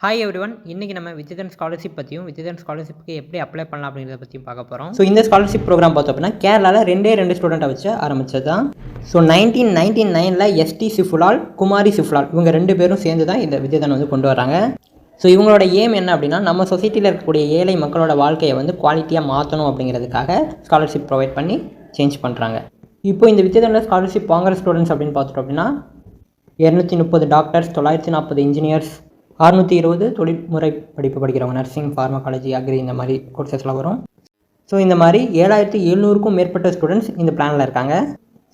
Hi everyone. இன்றைக்கி நம்ம வித்யாதன் scholarship பற்றியும் வித்யாதன் ஸ்காலர்ஷிப்புக்கு எப்படி அப்ளை பண்ணலாம் அப்படிங்கிறத பற்றியும் பார்க்க போகிறோம். ஸோ இந்த ஸ்காலர்ஷிப் ப்ரோக்ராம் பார்த்தோம் அப்படின்னா கேரளாவில் ரெண்டு ஸ்டூடெண்ட்டை வச்சு ஆரம்பித்தது தான். ஸோ 1999 எஸ்டி சிஃபுலால், குமாரி சிஃபுலால் இவங்க 2 பேரும் சேர்ந்து தான் இந்த வித்யாதன் வந்து கொண்டு வராங்க. ஸோ இவங்களோட ஏம் என்ன அப்படின்னா நம்ம சொசைட்டியில் இருக்கக்கூடிய ஏழை மக்களோட வாழ்க்கையை வந்து குவாலிட்டியாக மாற்றணும் அப்படிங்கிறதுக்காக ஸ்காலர்ஷிப் ப்ரொவைட் பண்ணி சேஞ்ச் பண்ணுறாங்க. இப்போ இந்த வித்யாதனில் ஸ்காலர்ஷிப் வாங்குற ஸ்டூடெண்ட்ஸ் அப்படின்னு பார்த்துட்டோம் அப்படின்னா 230 டாக்டர்ஸ், 940 இன்ஜினியர்ஸ், 620 தொழில்முறை படிப்பு படிக்கிறவங்க, நர்சிங், ஃபார்மகாலஜி, அக்ரி இந்த மாதிரி கோர்சஸ்லாம் வரும். ஸோ இந்த மாதிரி 7700க்கும் மேற்பட்ட ஸ்டூடெண்ட்ஸ் இந்த பிளானில் இருக்காங்க.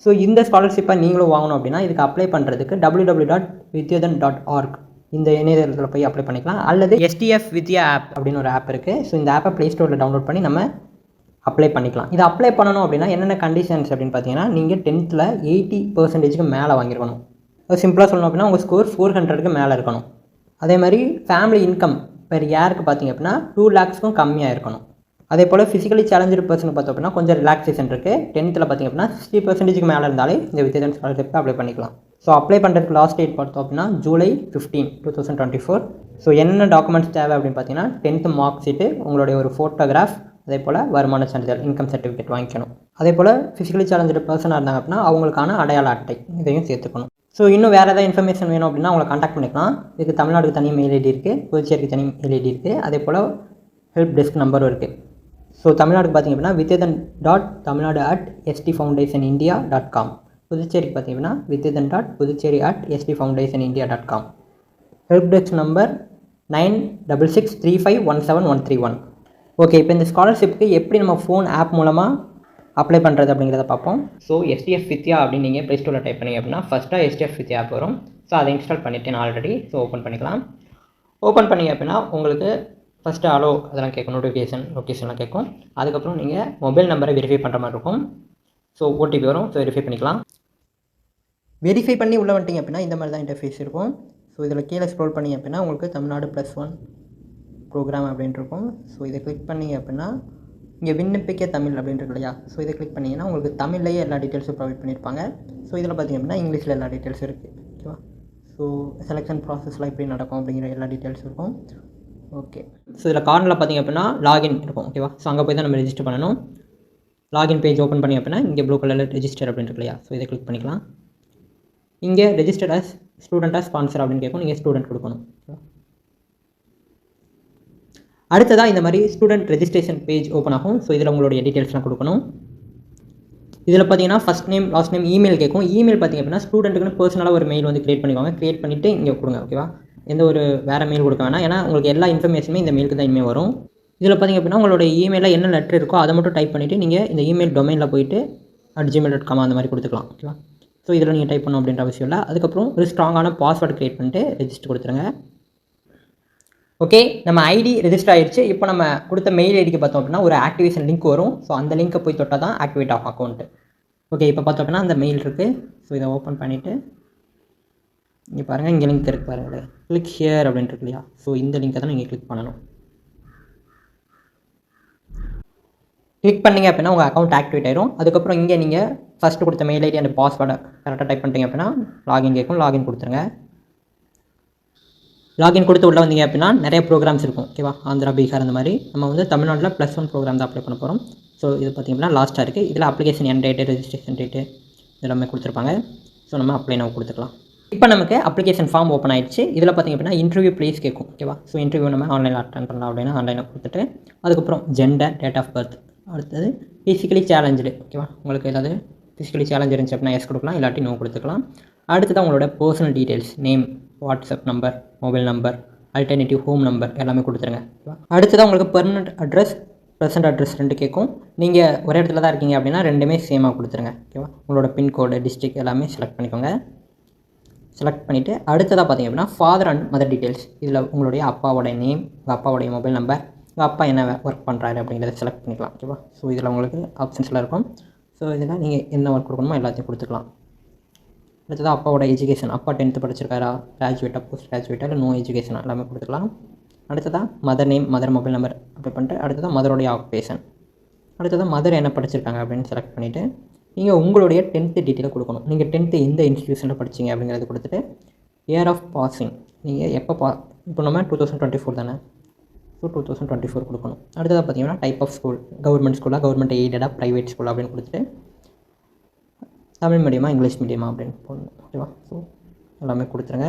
ஸோ இந்த ஸ்காலர்ஷிப்பை நீங்களும் வாங்கணும் அப்படின்னா இதுக்கு அப்ளை பண்ணுறதுக்கு www.vidyadan.org இந்த இணையதளத்தில் போய் அப்ளை பண்ணிக்கலாம். அல்லது STF வித்யா ஆப் அப்படின்னு ஒரு ஆப் இருக்குது. ஸோ இந்த ஆப்பை ப்ளே ஸ்டோரில் டவுன்லோட் பண்ணி நம்ம அப்ளை பண்ணிக்கலாம். இதை அப்ளை பண்ணணும் அப்படின்னா என்னென்ன கண்டிஷன்ஸ் அப்படின்னு பார்த்தீங்கன்னா நீங்கள் 10th 80% மேலே வாங்கியிருக்கணும். சிம்பிளாக சொல்லணும் அப்படின்னா உங்கள் ஸ்கோர் 400க்கு மேலே இருக்கணும். அதே மாதிரி ஃபேமிலி இன்கம் பெர் இயருக்கு பார்த்திங்க அப்படின்னா 2 lakhsக்கும் கம்மியாக இருக்கணும். அதே போல் ஃபிசிக்கலி சேலஞ்சு பர்சன் பார்த்தோம் அப்படின்னா கொஞ்சம் ரிலாக்ஸேஷன் இருக்குது. 10th பார்த்திங்க அப்படின்னா 60%க்கு மேலே இருந்தாலே இந்த வித்யாதன் ஸ்காலர்ஷிப்பை அப்ளை பண்ணிக்கலாம். ஸோ அப்ளை பண்ணுறதுக்கு லாஸ்ட் டேட் பார்த்தோம் அப்படின்னா July 15, 2024. ஸோ என்னென்ன டாக்குமெண்ட்ஸ் தேவை அப்படின்னு பார்த்தீங்கன்னா 10th மார்க் ஷீட்டு, உங்களுடைய ஒரு ஃபோட்டோகிராஃப், அதே போல் வருமான சான்றிதழ், இன்கம் சர்டிஃபிகேட் வாங்கிக்கணும். அதே போல் ஃபிசிக்கலி சேலஞ்சு பர்சனாக இருந்தாங்க அப்படின்னா அவங்களுக்கான அடையாள அட்டை இதையும் சேர்த்துக்கணும். ஸோ இன்னும் வேறு ஏதாவது இன்ஃபர்மேஷன் வேணும் அப்படின்னா அவங்களை காண்டாக்ட் பண்ணிக்கலாம். இதுக்கு தமிழ்நாடுக்கு தனி மெயில் ஐடி இருக்குது, புதுச்சேரிக்கு தனி மெயில் ஐடி இருக்குது, அதே போல் ஹெல்ப் டெஸ்க் நம்பரும் இருக்குது. ஸோ தமிழ்நாடுக்கு பார்த்திங்க அப்படின்னா vidyadan.tamilnadu@stfoundationindia.com, புதுச்சேரிக்கு பார்த்திங்க அப்படின்னா vidyadan.puducherry@stfoundationindia.com, help desk number 9663517131. Okay, இப்போ இந்த ஸ்காலர்ஷிப்புக்கு எப்படி நம்ம ஃபோன் ஆப் மூலமாக அப்ளை பண்ணுறது அப்படிங்கிறத பார்ப்போம். ஸோ STF வித்யா அப்படின்னு நீங்கள் ப்ளே ஸ்டோரில் டைப் பண்ணிங்க அப்படின்னா ஃபஸ்ட்டாக STF வித்யா ஆப் வரும். ஸோ அதை இன்ஸ்டால் பண்ணிவிட்டேன் ஆல்ரெடி. ஸோ ஓப்பன் பண்ணிக்கலாம். ஓப்பன் பண்ணிங்க அப்படின்னா உங்களுக்கு ஃபஸ்ட்டு அலோ அதெல்லாம் கேட்கும், லொக்கேஷன்லாம் கேட்கும். அதுக்கப்புறம் நீங்கள் மொபைல் நம்பரை வெரிஃபை பண்ணுற மாதிரி இருக்கும். ஸோ OTP வரும். ஸோ வெரிஃபை பண்ணிக்கலாம். வெரிஃபை பண்ணி உள்ளே வந்துட்டிங்க அப்படின்னா இந்த மாதிரி தான் இன்டர்ஃபேஸ் இருக்கும். ஸோ இதில் கீழே ஸ்க்ரோல் பண்ணிங்க அப்படின்னா உங்களுக்கு தமிழ்நாடு +1 ப்ரோக்ராம் அப்படின்ட்டு இருக்கும். ஸோ இதை கிளிக் பண்ணிங்க அப்படின்னா இங்கே விண்ணப்பிக்க தமிழ் அப்படின்ட்டு இல்லையா, ஸோ இதை கிளிக் பண்ணிங்கன்னா உங்களுக்கு தமிழ்லேயே எல்லா டீட்டெயில்ஸும் ப்ரொவைட் பண்ணியிருப்பாங்க. ஸோ இதில் பார்த்திங்க அப்படின்னா இங்கிலீஷில் எல்லா டீட்டெயில்ஸும் இருக்குது. ஓகேவா, ஸோ செலெக்ஷன் ப்ராசஸ்லாம் எப்படி நடக்கும் அப்படிங்கிற எல்லா டீட்டெயில்ஸும் இருக்கும். ஓகே, ஸோ இதில் கார்னரில் பார்த்திங்க அப்படின்னா லாகின் இருக்கும். ஓகேவா, ஸோ அங்கே போய் தான் நம்ம ரெஜிஸ்டர் பண்ணணும். லாகின் பேஜ் ஓப்பன் பண்ணி அப்படின்னா இங்கே ப்ளூ கலரில் ரெஜிஸ்டர் அப்படின்ட்டு இல்லையா, ஸோ இதை கிளிக் பண்ணிக்கலாம். இங்கே ரெஜிஸ்டர்ட் அஸ் ஸ்டூடெண்ட்டாக ஸ்பான்சர் அப்படின்னு கேட்கும். நீங்கள் ஸ்டூடெண்ட் கொடுக்கணும். அடுத்ததாக இந்த மாதிரி ஸ்டூடெண்ட் ரெஜிஸ்ட்ரேஷன் பேஜ் ஓப்பன் ஆகும். ஸோ இதில் உங்களுடைய டீட்டெயில்ஸ்லாம் கொடுக்கணும். இதில் பார்த்தீங்கன்னா first name, last name, email கேட்கும். இமெயில் பார்த்திங்க அப்படின்னா ஸ்டூடெண்ட்டுக்குன்னு பர்சனலாக ஒரு மெயில் வந்து க்ரியேட் பண்ணிக்கோங்க. க்ரியேட் பண்ணிவிட்டு இங்கே கொடுங்க. ஓகேவா, எந்த ஒரு வேறு மெயில் கொடுக்க வேணாம். ஏன்னா உங்களுக்கு எல்லா இன்ஃபர்மேஷனுமே இந்த மெயிலுக்கு தான் இனிமேல் வரும். இதில் பார்த்திங்க அப்படின்னா உங்களுடைய இமெயிலில் என்ன லெட்டர் இருக்கோ அதை மட்டும் டைப் பண்ணிவிட்டு நீங்கள் இந்த இமெயில் டொமைனில் போயிட்டு @gmail.com அந்த மாதிரி கொடுத்துக்கலாம். ஓகேவா, ஸோ இதில் நீங்கள் டைப் பண்ணணும் அப்படின்ற அவசியம் இல்லை. அதுக்கப்புறம் ஒரு ஸ்ட்ராங்கான பாஸ்வேர்டு க்ரியேட் பண்ணிட்டு ரெஜிஸ்டர் கொடுத்துருங்க. ஓகே, நம்ம ஐடி ரெஜிஸ்டர் ஆகிடுச்சு. இப்போ நம்ம கொடுத்த மெயில் ஐடிக்கு பார்த்தோம் அப்படின்னா ஒரு ஆக்டிவேஷன் லிங்க் வரும். ஸோ அந்த லிங்க்கை போய் தொட்டால் தான் ஆக்டிவேட் ஆகும் அக்கௌண்ட்டு. ஓகே, இப்போ பார்த்தோம் அப்படின்னா அந்த மெயில் இருக்குது. ஸோ இதை ஓப்பன் பண்ணிவிட்டு இங்கே பாருங்கள், இங்கே லிங்க் இருக்குது பாருங்கள், கிளிக் ஹியர் அப்படின்ட்டு இருக்கு இல்லையா. ஸோ இந்த லிங்க்கை தான் நீங்கள் கிளிக் பண்ணணும். கிளிக் பண்ணிங்க அப்படின்னா உங்கள் அக்கௌண்ட் ஆக்டிவேட் ஆயிரும். அதுக்கப்புறம் இங்கே நீங்கள் ஃபஸ்ட்டு கொடுத்த மெயில் ஐடி அந்த பாஸ்வேர்டை கரெக்டாக டைப் பண்ணிட்டீங்க அப்படின்னா லாகின் கேட்கும். லாகின் கொடுத்துருங்க. லாகின் கொடுத்து உள்ளே வந்தீங்க அப்படின்னா நிறைய ப்ரோக்ராம்ஸ் இருக்கும். ஓகேவா, ஆந்திரா, பீகார் அந்த மாதிரி. நம்ம வந்து தமிழ்நாட்டில் +1 ப்ரோக்ராம் தான் அப்ளை பண்ண போகிறோம். ஸோ இது பார்த்திங்க அப்படின்னா லாஸ்ட்டாக இருக்குது. இதில் அப்ளிகேஷன் என் டேட்டு, ரெஜிஸ்ட்ரேஷன் டேட்டு எல்லாமே கொடுத்துருப்பாங்க. ஸோ நம்ம அப்ளை நம்ம கொடுத்துக்கலாம். இப்போ நமக்கு அப்ளிகேஷன் ஃபார்ம் ஓப்பன் ஆகிடுச்சு. இதில் பார்த்திங்க அப்படின்னா இன்டர்வியூ ப்ளேஸ் கேட்கும். ஓகேவா, ஸோ இன்டர்வியூ நம்ம ஆன்லைனில் அட்டன் பண்ணலாம் அப்படின்னா ஆன்லைனில் கொடுத்துட்டு அதுக்கப்புறம் ஜெண்டர், டேட் ஆஃப் பர்த், அடுத்தது ஃபிசிக்கலி சேலஞ்சு. ஓகேவா, உங்களுக்கு ஏதாவது ஃபிசிக்கலி சேலஞ்ச் இருந்துச்சு அப்படின்னா எஸ் கொடுக்கலாம், இல்லாட்டி நோ கொடுத்துக்கலாம். அடுத்ததான் உங்களோட personal details, name, WhatsApp number, mobile number, alternative home number எல்லாமே கொடுத்துருங்க. அடுத்ததான் உங்களுக்கு பெர்மனெண்ட் அட்ரஸ், ப்ரெசென்ட் அட்ரஸ் 2 கேட்கும். நீங்கள் ஒரே இடத்துல தான் இருக்கீங்க அப்படின்னா ரெண்டுமே சேமாக கொடுத்துருங்க. ஓகேவா, உங்களோட பின்கோடு, டிஸ்ட்ரிக்ட் எல்லாமே செலக்ட் பண்ணிக்கோங்க. செலக்ட் பண்ணிவிட்டு அடுத்ததாக பார்த்திங்க அப்படின்னா ஃபாதர் அண்ட் மதர் டீட்டெயில்ஸ். இதில் உங்களுடைய அப்பாவோடைய நேம், உங்கள் அப்பாவோடைய மொபைல் நம்பர், உங்கள் அப்பா என்ன ஒர்க் பண்ணுறாரு அப்படிங்கிறத செலக்ட் பண்ணிக்கலாம். ஓகேவா, ஸோ இதில் உங்களுக்கு ஆப்ஷன்ஸ்லாம் இருக்கும். ஸோ இதில் நீங்கள் என்ன ஒர்க் கொடுக்கணுமோ எல்லாத்தையும் கொடுத்துக்கலாம். அடுத்ததாக அப்பாவோட எஜுகேஷன், அப்பா 10th படிச்சிருக்காரா, கிராஜுவேட்டாக, போஸ்ட் கிராஜுவேட்டாக, இல்லை நோ எஜுகேஷன் எல்லாமே கொடுத்துக்கலாம். அடுத்ததாக mother name, mother mobile number apply பண்ணிட்டு அடுத்ததாக மதரோடைய ஆக்குபேஷன், அடுத்ததாக மதர் என்ன படிச்சிருக்காங்க அப்படின்னு செலக்ட் பண்ணிவிட்டு நீங்கள் உங்களுடைய 10th டீட்டெயிலை கொடுக்கணும். நீங்கள் 10th எந்த இன்ஸ்டியூஷனில் படிச்சிங்க அப்படிங்கிறத கொடுத்துட்டு இயர் ஆஃப் பாசிங், நீங்கள் எப்போ இப்போ நம்ம 2024 தானே, ஸோ 2024 கொடுக்கணும். அடுத்ததாக பார்த்தீங்கன்னா டைப் ஆஃப் ஸ்கூல், கவர்மெண்ட் ஸ்கூலாக, கவர்மெண்ட் எய்டடாக, ப்ரைவேட் ஸ்கூல் அப்படின்னு கொடுத்துட்டு தமிழ் மீடியமாக இங்கிலீஷ் மீடியமாக அப்படின்னு போடணும். ஓகேவா? ஸோ எல்லாமே கொடுத்துருங்க.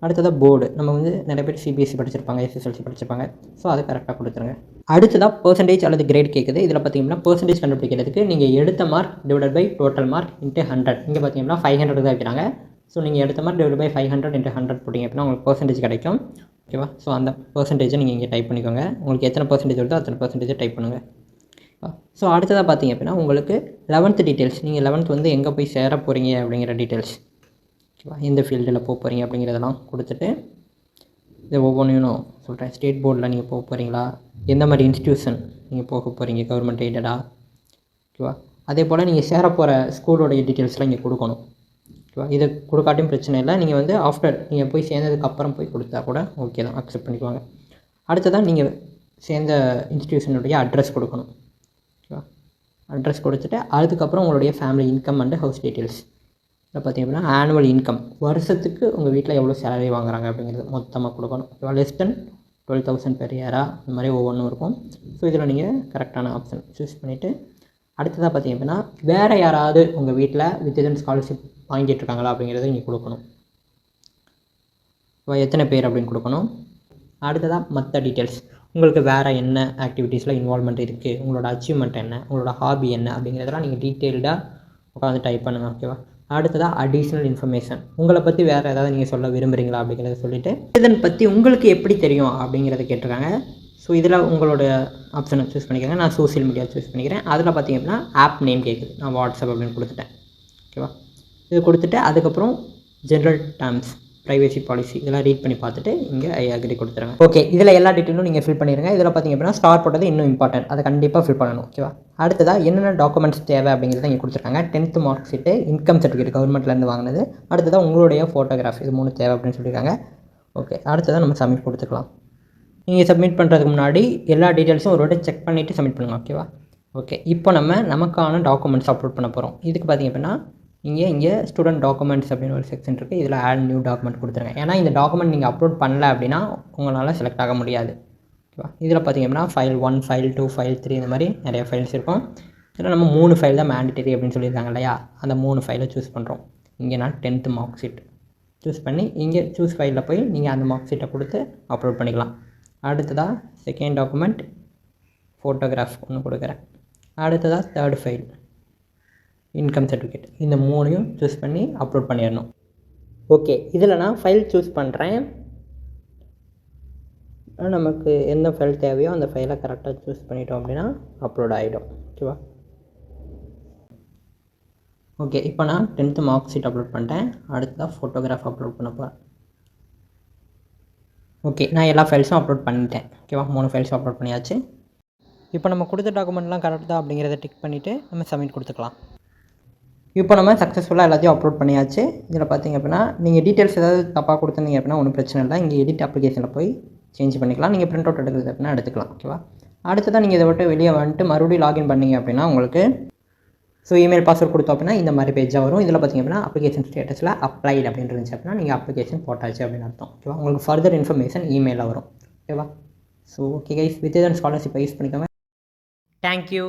அடுத்ததாக போர்டு, நம்ம வந்து நிறைய பேர் சிபிஎஸ்சி படிச்சிருப்பாங்க, எஸ்எஸ்எல்சி படிச்சிருப்பாங்க, ஸோ அதை கரெக்டாக கொடுத்துருங்க. அடுத்ததாக பர்சன்டேஜ் அல்லது கிரேட் கேட்குது. இதில் பார்த்தீங்கன்னா பர்சன்டேஜ் கண்டுபிடிக்கிறதுக்கு நீங்கள் எடுத்த mark divided by total mark into 100. இங்கே பார்த்தீங்கன்னா 500 தான் வைக்கிறாங்க. ஸோ நீங்கள் எடுத்த மார்க் டிவைட் பை 500 இன்ட்டு 100 போட்டிங்க அப்படின்னா உங்களுக்கு பர்சன்டேஜ் கிடைக்கும். ஓகேவா? ஸோ அந்த பர்சன்டேஜை நீங்கள் இங்கே டைப் பண்ணிக்கோங்க. உங்களுக்கு எத்தனை பர்சன்டேஜ் வருதோ அத்தனை பர்சன்டேஜை டைப் பண்ணுங்கள். ஸோ அடுத்ததாக பார்த்தீங்க அப்படின்னா உங்களுக்கு 11th டீட்டெயில்ஸ், நீங்கள் 11th வந்து எங்கே போய் சேர போகிறீங்க அப்படிங்கிற டீட்டெயில்ஸ், ஓகேவா? எந்த ஃபீல்டில் போக போகிறீங்க அப்படிங்கிறதெல்லாம் கொடுத்துட்டு இதை ஒவ்வொன்றையும் நான் சொல்கிறேன். ஸ்டேட் போர்டில் நீங்கள் போக போகிறீங்களா, எந்த மாதிரி இன்ஸ்டியூஷன் நீங்கள் போக போகிறீங்க, கவர்மெண்ட் எய்டடா, ஓகேவா? அதே போல் நீங்கள் சேர போகிற ஸ்கூலோடைய டீட்டெயில்ஸ்லாம் இங்கே கொடுக்கணும். ஓகேவா? இதை கொடுக்காட்டியும் பிரச்சனை இல்லை. நீங்கள் வந்து ஆஃப்டர் நீங்கள் போய் சேர்ந்ததுக்கப்புறம் போய் கொடுத்தா கூட ஓகே தான், அக்செப்ட் பண்ணிக்குவாங்க. அடுத்ததான் நீங்கள் சேர்ந்த இன்ஸ்டியூஷனுடைய அட்ரஸ் கொடுக்கணும். ஓகேவா? அட்ரஸ் கொடுத்துட்டு அதுக்கப்புறம் உங்களுடைய family income and house details. இதில் பார்த்திங்க அப்படின்னா ஆனுவல் இன்கம், வருஷத்துக்கு உங்கள் வீட்டில் எவ்வளோ சேலரி வாங்குறாங்க அப்படிங்கிறது மொத்தமாக கொடுக்கணும். ஓகேவா? லெஸ் தென் 12,000 பெர் இயராக, இந்த மாதிரி ஒவ்வொன்றும் இருக்கும். ஸோ இதில் நீங்கள் கரெக்டான ஆப்ஷன் சூஸ் பண்ணிவிட்டு அடுத்ததாக பார்த்திங்க அப்படின்னா வேறு யாராவது உங்கள் வீட்டில் வித்தியாசம் ஸ்காலர்ஷிப் வாங்கிட்டு இருக்காங்களா அப்படிங்கிறத நீங்கள் கொடுக்கணும். எத்தனை பேர் அப்படின்னு கொடுக்கணும். அடுத்ததாக மற்ற டீட்டெயில்ஸ், உங்களுக்கு வேறு என்ன ஆக்டிவிட்டீஸில் இன்வால்மெண்ட் இருக்குது, உங்களோட அச்சீவ்மெண்ட் என்ன, உங்களோட ஹாபி என்ன அப்படிங்கிறதெல்லாம் நீங்கள் டீட்டெயில்டாக உட்காந்து டைப் பண்ணுங்கள். ஓகேவா? அடுத்ததாக அடிஷ்னல் இன்ஃபர்மேஷன், உங்களை பற்றி வேறு ஏதாவது நீங்கள் சொல்ல விரும்புகிறீங்களா அப்படிங்கிறத சொல்லிவிட்டு இதன் பற்றி உங்களுக்கு எப்படி தெரியும் அப்படிங்கிறத கேட்டிருக்காங்க. ஸோ இதில் உங்களோட ஆப்ஷனை சூஸ் பண்ணிக்கோங்க. நான் சோஷியல் மீடியா சூஸ் பண்ணிக்கிறேன். அதில் பார்த்திங்க அப்படின்னா ஆப் நேம் கேட்குது, நான் வாட்ஸ்அப் அப்படின்னு கொடுத்துட்டேன். ஓகேவா? இது கொடுத்துட்டு அதுக்கப்புறம் ஜென்ரல் டேர்ம்ஸ், ப்ரைவேசி பாலிசி இதெல்லாம் ரீட் பண்ணி பார்த்துட்டு இங்கே ஐ அக்ரி கொடுத்துருங்க. ஓகே, இதில் எல்லா டீட்டெயிலும் நீங்கள் ஃபில் பண்ணிடுங்க. இதில் பார்த்திங்க அப்படின்னா ஸ்டார் போட்டது இன்னும் இம்பார்ட்டன்ட், அதை கண்டிப்பாக ஃபில் பண்ணணும். ஓகேவா? அடுத்ததாக என்னென்ன டாக்குமெண்ட்ஸ் தேவை அப்படிங்கிறத இங்கே கொடுத்துருக்காங்க. 10th mark sheet, income certificate கவர்மெண்ட்லேருந்து வாங்கினது, அடுத்ததாக உங்களுடைய ஃபோட்டோகிராஃப், இது 3 தேவை அப்படின்னு சொல்லியிருக்காங்க. ஓகே, அடுத்ததாக நம்ம சப்மிட் கொடுத்துக்கலாம். நீங்கள் சப்மிட் பண்ணுறதுக்கு முன்னாடி எல்லா டீட்டெயில்ஸும் ஒரு வாட்டி செக் பண்ணிவிட்டு சப்மிட் பண்ணுங்கள். ஓகேவா? ஓகே, இப்போ நம்ம நமக்கான டாக்குமெண்ட்ஸ் அப்லோட் பண்ண போகிறோம். இதுக்கு பார்த்திங்க அப்படின்னா இங்கே ஸ்டூடெண்ட் டாக்குமெண்ட்ஸ் அப்படின்னு ஒரு செக்ஷன் இருக்குது. இதில் ஆட் நியூ டாக்குமெண்ட் கொடுத்துருங்க. ஏன்னா இந்த டாக்குமெண்ட் நீங்கள் அப்லோட் பண்ணல அப்படின்னா உங்களால் செலக்ட் ஆக முடியாது. ஓகேவா? இதில் பார்த்திங்க அப்படின்னா ஃபைல் 1, ஃபைல் 2, ஃபைல் 3 இந்த மாதிரி நிறைய ஃபைல்ஸ் இருக்கும். இதில் நம்ம 3 ஃபைல் தான் மேண்டிட்டரி அப்படின்னு சொல்லியிருக்காங்க இல்லையா, அந்த 3 ஃபைலை சூஸ் பண்ணுறோம். இங்கே நான் 10th மார்க் ஷீட் சூஸ் பண்ணி இங்கே சூஸ் ஃபைலில் போய் நீங்கள் அந்த மார்க் ஷீட்டை கொடுத்து அப்லோட் பண்ணிக்கலாம். அடுத்ததாக செகண்ட் டாக்குமெண்ட் ஃபோட்டோகிராஃப் ஒன்று கொடுக்குறேன். அடுத்ததாக தேர்ட் ஃபைல் இன்கம் சர்டிஃபிகேட், இந்த 3ஐயும் சூஸ் பண்ணி அப்லோட் பண்ணிடணும். ஓகே, இதில் நான் ஃபைல் சூஸ் பண்ணுறேன். நமக்கு எந்த ஃபைல் தேவையோ அந்த ஃபைலை கரெக்டாக சூஸ் பண்ணிட்டோம் அப்படின்னா அப்லோட் ஆகிடும். ஓகேவா? ஓகே, இப்போ நான் 10th மார்க் ஷீட் அப்லோட் பண்ணிட்டேன். அடுத்ததாக ஃபோட்டோகிராஃப் அப்லோட் பண்ண போகிறேன். ஓகே, நான் எல்லா ஃபைல்ஸும் அப்லோட் பண்ணிட்டேன். ஓகேவா? 3 ஃபைல்ஸும் அப்லோட் பண்ணியாச்சு. இப்போ நம்ம கொடுத்த டாக்குமெண்ட்லாம் கரெக்ட் தான் அப்படிங்கிறத டிக் பண்ணிவிட்டு நம்ம சப்மிட் கொடுத்துக்கலாம். இப்போ நம்ம சக்ஸஸ்ஃபுல்லாக எல்லாத்தையும் அப்லோட் பண்ணியாச்சு. இதில் பார்த்திங்க அப்படின்னா நீங்கள் டீட்டெயில்ஸ் ஏதாவது தப்பாக கொடுத்துருந்தீங்க அப்படின்னா ஒன்றும் பிரச்சனை இல்லை. இங்கே எடிட் அப்ளிகேஷனில் போய் சேஞ்ச் பண்ணிக்கலாம். நீங்கள் பிரிண்ட் அவுட் எடுக்கிறது அப்படின்னா எடுத்துக்கலாம். ஓகேவா? அடுத்ததான் நீங்கள் இதை விட்டு வெளியே வந்துட்டு மறுபடியும் லாகின் பண்ணிங்க அப்படின்னா உங்களுக்கு இமெயில் பாஸ்வேர்ட் கொடுத்தோம் அப்படின்னா இந்த மாதிரி பேஜாக வரும். இதில் பார்த்திங்க அப்படின்னா அப்ளிகேஷன் ஸ்டேட்டஸில் அப்ளைட் அப்படின்னு இருந்துச்சு அப்படின்னா நீங்கள் அப்ளிகேஷன் போட்டாச்சு அப்படின்னு அர்த்தம். ஓகேவா? உங்களுக்கு ஃபர்தர் இன்ஃபர்மேஷன் இமெயிலில் வரும். ஓகேவா? ஓகே கைஸ், வித்தியாசம் ஸ்காலர்ஷிப்பை யூஸ் பண்ணிக்கோங்க. தேங்க்யூ.